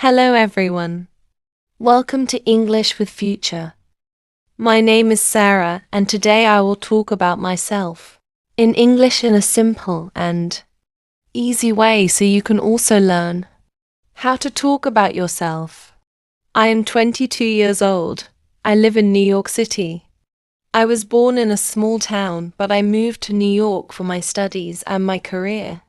Hello everyone. Welcome to English with Future. My name is Sarah and today I will talk about myself in English in a simple and easy way so you can also learn how to talk about yourself. I am 22 years old. I live in New York City. I was born in a small town, but I moved to New York for my studies and my career.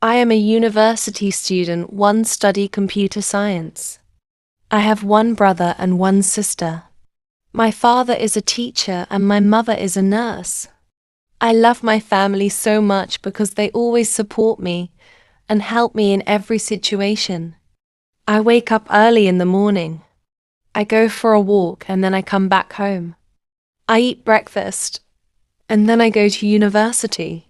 I am a university student, study computer science. I have one brother and one sister. My father is a teacher and my mother is a nurse. I love my family so much because they always support me and help me in every situation. I wake up early in the morning. I go for a walk and then I come back home. I eat breakfast and then I go to university.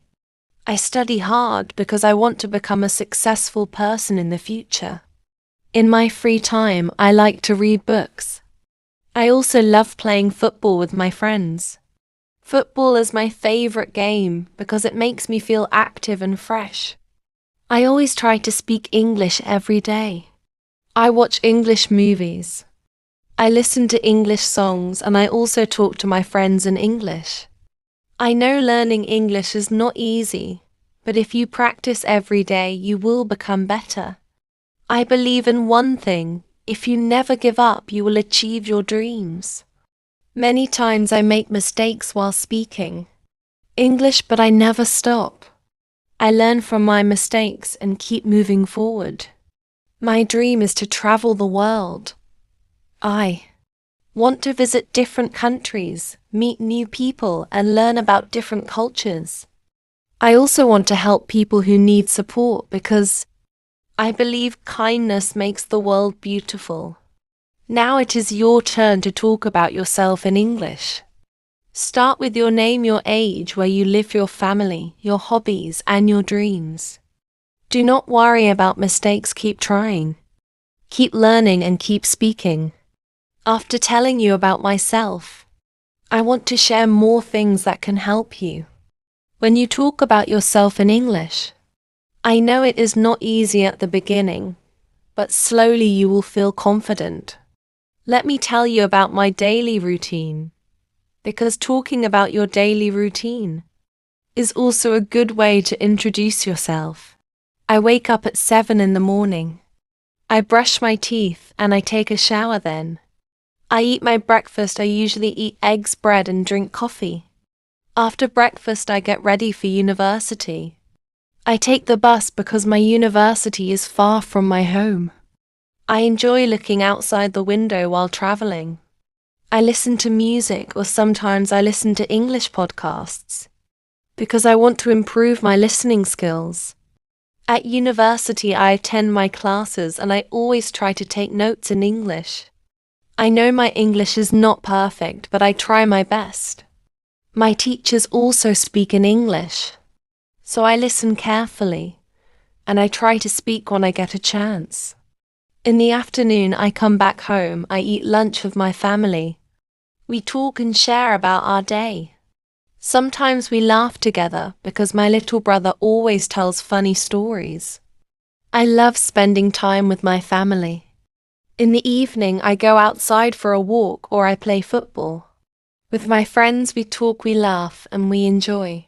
I study hard because I want to become a successful person in the future. In my free time, I like to read books. I also love playing football with my friends. Football is my favorite game because it makes me feel active and fresh. I always try to speak English every day. I watch English movies. I listen to English songs and I also talk to my friends in English. I know learning English is not easy, but if you practice every day, you will become better. I believe in one thing: if you never give up, you will achieve your dreams. Many times I make mistakes while speaking English, but I never stop. I learn from my mistakes and keep moving forward. My dream is to travel the world. I want to visit different countries, meet new people, and learn about different cultures. I also want to help people who need support because I believe kindness makes the world beautiful. Now it is your turn to talk about yourself in English. Start with your name, your age, where you live, your family, your hobbies, and your dreams. Do not worry about mistakes, keep trying. Keep learning and keep speaking. After telling you about myself, I want to share more things that can help you. When you talk about yourself in English, I know it is not easy at the beginning, but slowly you will feel confident. Let me tell you about my daily routine, because talking about your daily routine is also a good way to introduce yourself. I wake up at 7 in the morning. I brush my teeth and I take a shower then. I eat my breakfast. I usually eat eggs, bread, and drink coffee. After breakfast, I get ready for university. I take the bus because my university is far from my home. I enjoy looking outside the window while traveling. I listen to music, or sometimes I listen to English podcasts because I want to improve my listening skills. At university, I attend my classes and I always try to take notes in English. I know my English is not perfect, but I try my best. My teachers also speak in English, so I listen carefully, and I try to speak when I get a chance. In the afternoon, I come back home. I eat lunch with my family. We talk and share about our day. Sometimes we laugh together because my little brother always tells funny stories. I love spending time with my family. In the evening, I go outside for a walk or I play football. With my friends, we talk, we laugh, and we enjoy.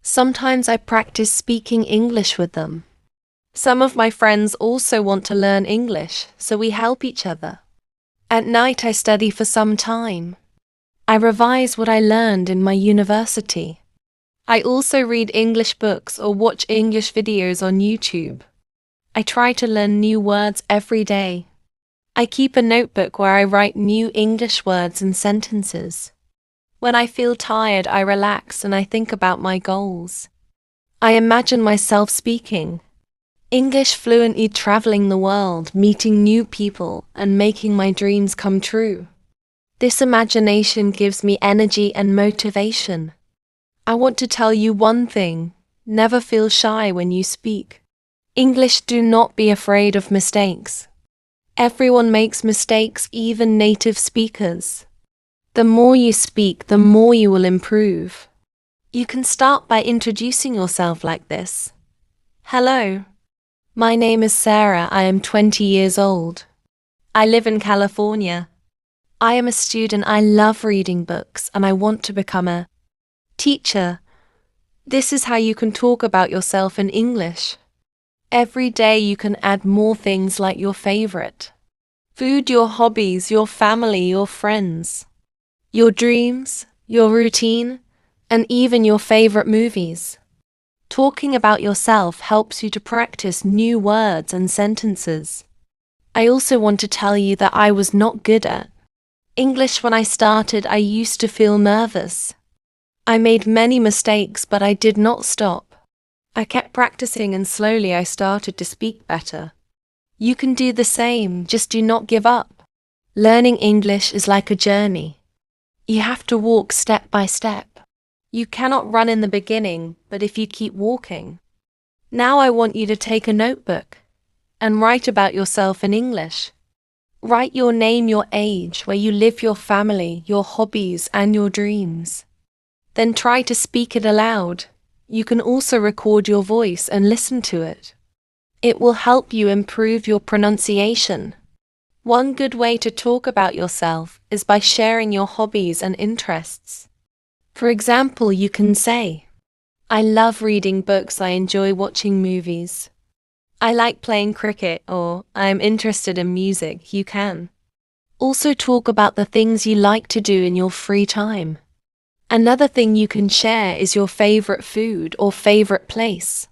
Sometimes I practice speaking English with them. Some of my friends also want to learn English, so we help each other. At night, I study for some time. I revise what I learned in my university. I also read English books or watch English videos on YouTube. I try to learn new words every day. I keep a notebook where I write new English words and sentences. When I feel tired, I relax and I think about my goals. I imagine myself speaking English fluently, traveling the world, meeting new people, and making my dreams come true. This imagination gives me energy and motivation. I want to tell you one thing: never feel shy when you speak English. Do not be afraid of mistakes. Everyone makes mistakes, even native speakers. The more you speak, the more you will improve. You can start by introducing yourself like this. Hello, My name is Sarah. I am 20 years old. I live in California. I am a student. I love reading books and I want to become a teacher. This is how you can talk about yourself in English. Every day you can add more things like your favorite food, your hobbies, your family, your friends, your dreams, your routine, and even your favorite movies. Talking about yourself helps you to practice new words and sentences. I also want to tell you that I was not good at English when I started. I used to feel nervous. I made many mistakes, but I did not stop. I kept practicing and slowly I started to speak better. You can do the same, just do not give up. Learning English is like a journey. You have to walk step by step. You cannot run in the beginning, but if you keep walking. Now I want you to take a notebook and write about yourself in English. Write your name, your age, where you live, your family, your hobbies, and your dreams. Then try to speak it aloud. You can also record your voice and listen to it. It will help you improve your pronunciation. One good way to talk about yourself is by sharing your hobbies and interests. For example, you can say, I love reading books, I enjoy watching movies. I like playing cricket, or I am interested in music. You can also talk about the things you like to do in your free time. Another thing you can share is your favorite food or favorite place.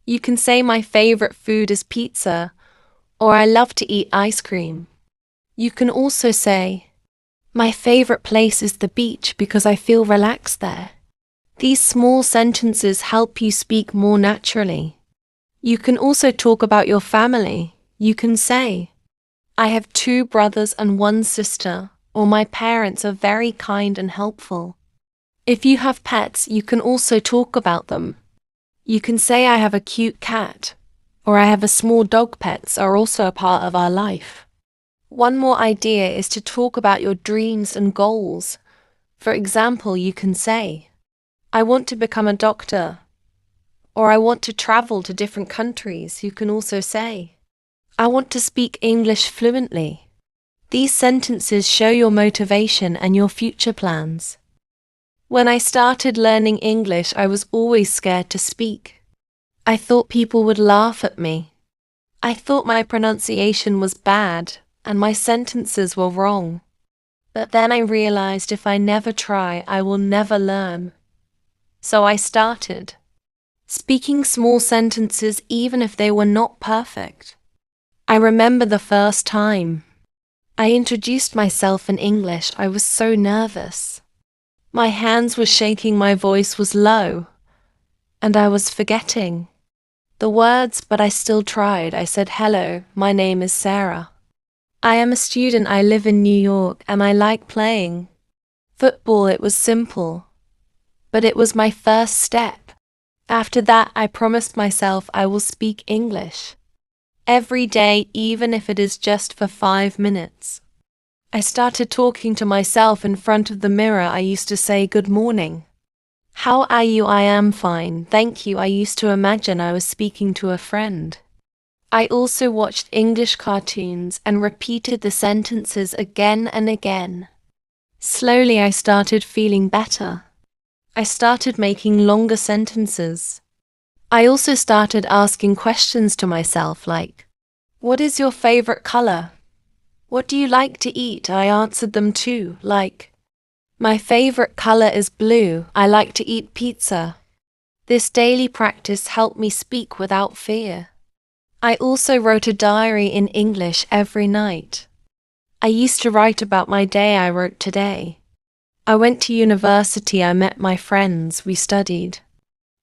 You can say my favorite food is pizza, or I love to eat ice cream. You can also say, my favorite place is the beach because I feel relaxed there. These small sentences help you speak more naturally. You can also talk about your family. You can say, I have 2 brothers and 1 sister, or my parents are very kind and helpful. If you have pets, you can also talk about them. You can say I have a cute cat, or I have a small dog. Pets are also a part of our life. One more idea is to talk about your dreams and goals. For example, you can say, I want to become a doctor, or I want to travel to different countries. You can also say, I want to speak English fluently. These sentences show your motivation and your future plans. When I started learning English, I was always scared to speak. I thought people would laugh at me. I thought my pronunciation was bad and my sentences were wrong. But then I realized if I never try, I will never learn. So I started speaking small sentences even if they were not perfect. I remember the first time I introduced myself in English, I was so nervous. My hands were shaking, my voice was low, and I was forgetting the words, but I still tried. I said, hello, my name is Sarah. I am a student. I live in New York and I like playing football. It was simple, but it was my first step. After that, I promised myself I will speak English every day, even if it is just for 5 minutes. I started talking to myself in front of the mirror. I used to say, good morning. How are you? I am fine, thank you. I used to imagine I was speaking to a friend. I also watched English cartoons and repeated the sentences again and again. Slowly I started feeling better. I started making longer sentences. I also started asking questions to myself like, what is your favorite color? What do you like to eat? I answered them too, like, my favorite color is blue. I like to eat pizza. This daily practice helped me speak without fear. I also wrote a diary in English every night. I used to write about my day. I wrote today. I went to university. I met my friends. We studied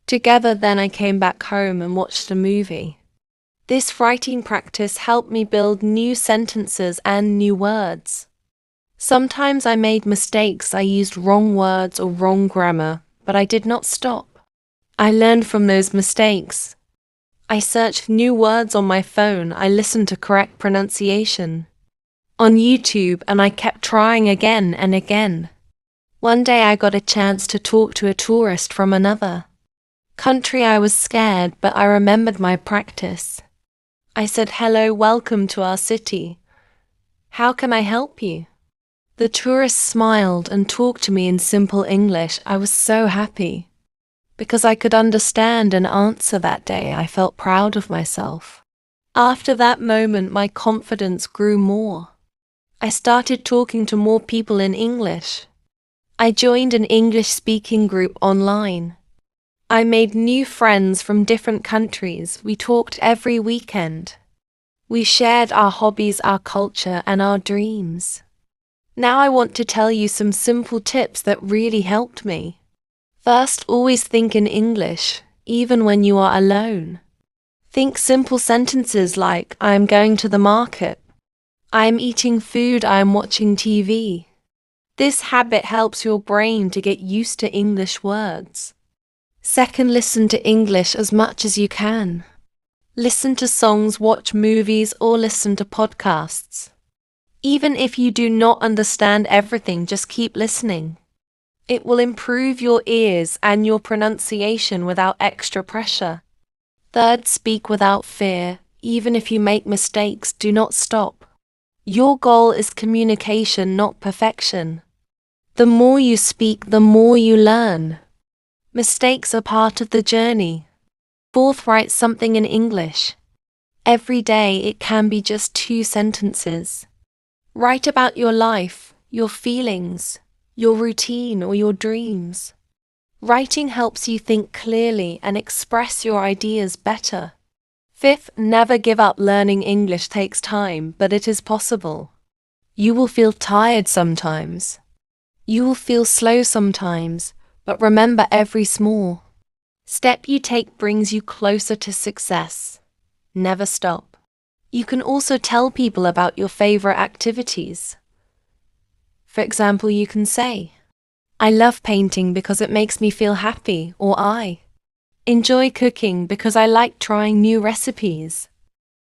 together. Then I came back home and watched a movie. This writing practice helped me build new sentences and new words. Sometimes I made mistakes. I used wrong words or wrong grammar, but I did not stop. I learned from those mistakes. I searched new words on my phone. I listened to correct pronunciation on YouTube, and I kept trying again and again. One day I got a chance to talk to a tourist from another country. I was scared, but I remembered my practice. I said, "Hello, welcome to our city. How can I help you?" The tourist smiled and talked to me in simple English. I was so happy. Because I could understand and answer that day, I felt proud of myself. After that moment, my confidence grew more. I started talking to more people in English. I joined an English-speaking group online. I made new friends from different countries. We talked every weekend. We shared our hobbies, our culture, and our dreams. Now I want to tell you some simple tips that really helped me. First, always think in English, even when you are alone. Think simple sentences like, "I am going to the market," "I am eating food," "I am watching TV." This habit helps your brain to get used to English words. Second, listen to English as much as you can. Listen to songs, watch movies, or listen to podcasts. Even if you do not understand everything, just keep listening. It will improve your ears and your pronunciation without extra pressure. Third, speak without fear. Even if you make mistakes, do not stop. Your goal is communication, not perfection. The more you speak, the more you learn. Mistakes are part of the journey. Fourth, write something in English. Every day it can be just 2 sentences. Write about your life, your feelings, your routine, or your dreams. Writing helps you think clearly and express your ideas better. Fifth, never give up. Learning English takes time, but it is possible. You will feel tired sometimes. You will feel slow sometimes, but remember, every small step you take brings you closer to success. Never stop. You can also tell people about your favorite activities. For example, you can say, "I love painting because it makes me feel happy," or "I enjoy cooking because I like trying new recipes."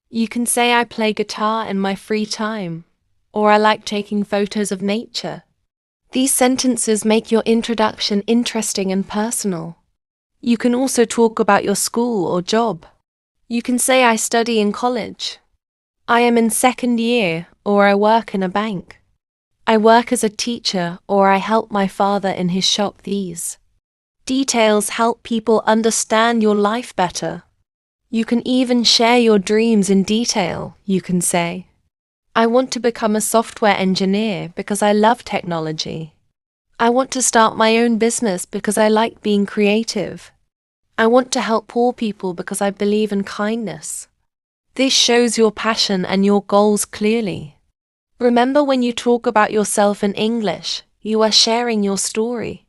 You can say, "I play guitar in my free time," or "I like taking photos of nature." These sentences make your introduction interesting and personal. You can also talk about your school or job. You can say, "I study in college," "I am in 2nd year," or "I work in a bank." "I work as a teacher," or "I help my father in his shop." These details help people understand your life better. You can even share your dreams in detail. You can say, "I want to become a software engineer because I love technology." "I want to start my own business because I like being creative." "I want to help poor people because I believe in kindness." This shows your passion and your goals clearly. Remember, when you talk about yourself in English, you are sharing your story.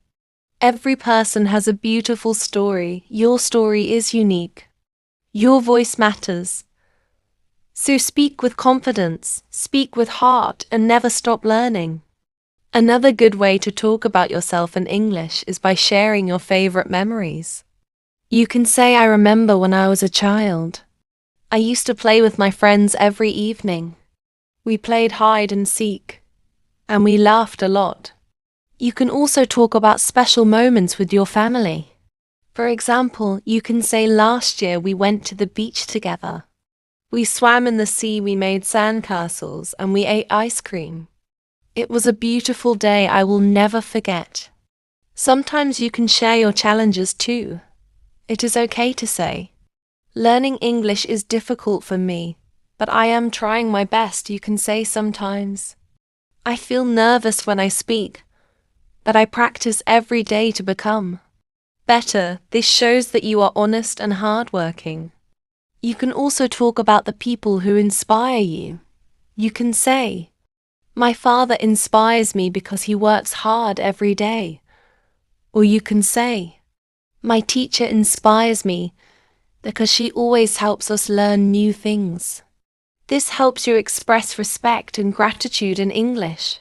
Every person has a beautiful story. Your story is unique. Your voice matters. So speak with confidence, speak with heart, and never stop learning. Another good way to talk about yourself in English is by sharing your favorite memories. You can say, "I remember when I was a child. I used to play with my friends every evening. We played hide and seek, and we laughed a lot." You can also talk about special moments with your family. For example, you can say, "Last year we went to the beach together. We swam in the sea, we made sandcastles, and we ate ice cream. It was a beautiful day I will never forget." Sometimes you can share your challenges too. It is okay to say, "Learning English is difficult for me, but I am trying my best." You can say sometimes, "I feel nervous when I speak, but I practice every day to become better." This shows that you are honest and hardworking. You can also talk about the people who inspire you. You can say, "My father inspires me because he works hard every day." Or you can say, "My teacher inspires me because she always helps us learn new things." This helps you express respect and gratitude in English.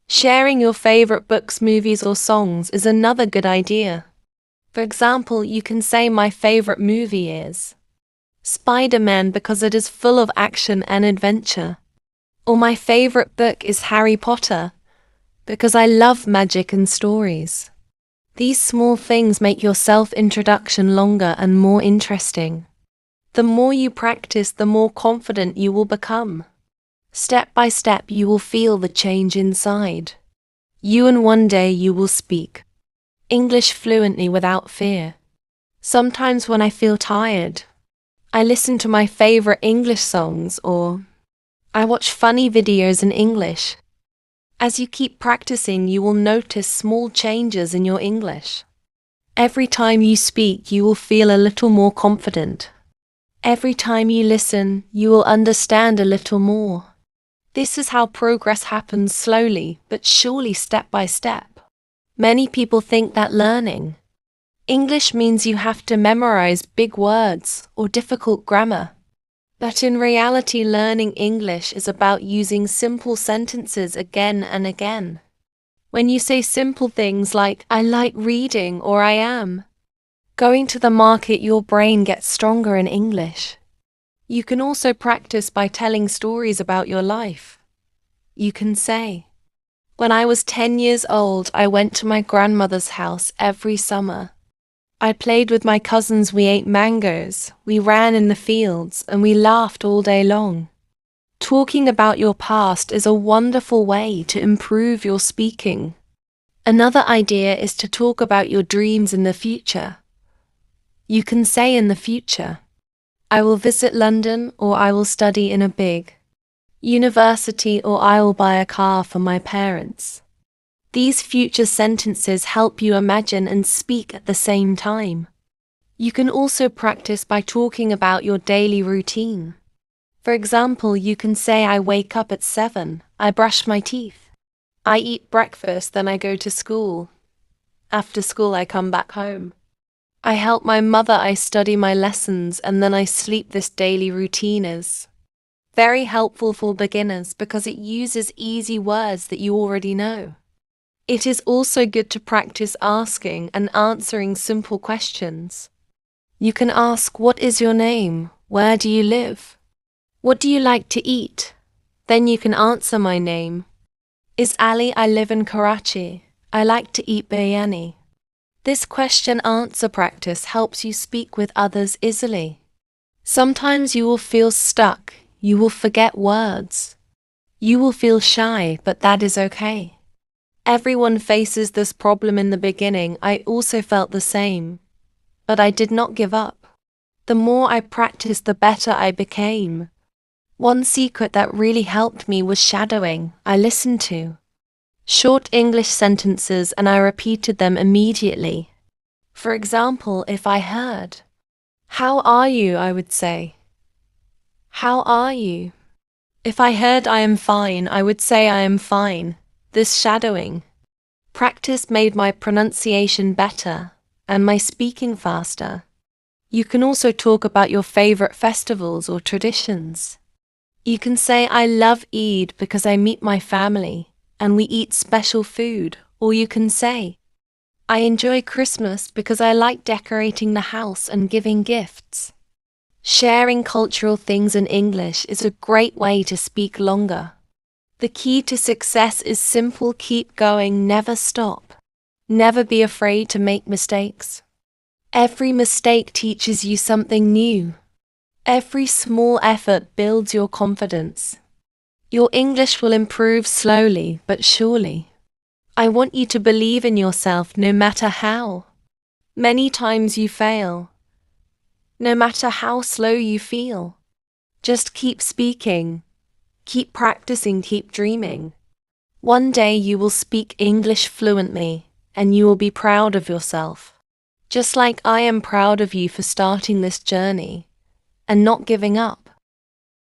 Sharing your favorite books, movies, or songs is another good idea. For example, you can say, "My favorite movie is Spider-Man because it is full of action and adventure." Or, "My favorite book is Harry Potter because I love magic and stories." These small things make your self-introduction longer and more interesting. The more you practice, the more confident you will become. Step by step, you will feel the change inside. And one day you will speak English fluently without fear. Sometimes when I feel tired, I listen to my favorite English songs or I watch funny videos in English. As you keep practicing, you will notice small changes in your English. Every time you speak, you will feel a little more confident. Every time you listen, you will understand a little more. This is how progress happens, slowly but surely, step by step. Many people think that learning English means you have to memorize big words or difficult grammar. But in reality, learning English is about using simple sentences again and again. When you say simple things like, I like reading or I am going to the market, your brain gets stronger in English. You can also practice by telling stories about your life. You can say, when I was 10 years old, I went to my grandmother's house every summer. I played with my cousins, we ate mangoes, we ran in the fields, and we laughed all day long. Talking about your past is a wonderful way to improve your speaking. Another idea is to talk about your dreams in the future. You can say in the future, I will visit London, or I will study in a big university, or I will buy a car for my parents. These future sentences help you imagine and speak at the same time. You can also practice by talking about your daily routine. For example, you can say, I wake up at 7, I brush my teeth, I eat breakfast, then I go to school. After school, I come back home. I help my mother, I study my lessons, and then I sleep. This daily routine is very helpful for beginners because it uses easy words that you already know. It is also good to practice asking and answering simple questions. You can ask, what is your name? Where do you live? What do you like to eat? Then you can answer, my name is Ali, I live in Karachi. I like to eat biryani. This question-answer practice helps you speak with others easily. Sometimes you will feel stuck, you will forget words. You will feel shy, but that is okay. Everyone faces this problem in the beginning. I also felt the same. But I did not give up. The more I practiced, the better I became. One secret that really helped me was shadowing. I listened to short English sentences and I repeated them immediately. For example, if I heard, how are you? I would say, how are you? If I heard, I am fine, I would say, I am fine. This shadowing practice made my pronunciation better and my speaking faster. You can also talk about your favorite festivals or traditions. You can say, I love Eid because I meet my family and we eat special food. Or you can say, I enjoy Christmas because I like decorating the house and giving gifts. Sharing cultural things in English is a great way to speak longer. The key to success is simple: keep going, never stop. Never be afraid to make mistakes. Every mistake teaches you something new. Every small effort builds your confidence. Your English will improve slowly but surely. I want you to believe in yourself no matter how many times you fail. No matter how slow you feel. Just keep speaking. Keep practicing, keep dreaming. One day you will speak English fluently, and you will be proud of yourself. Just like I am proud of you for starting this journey and not giving up.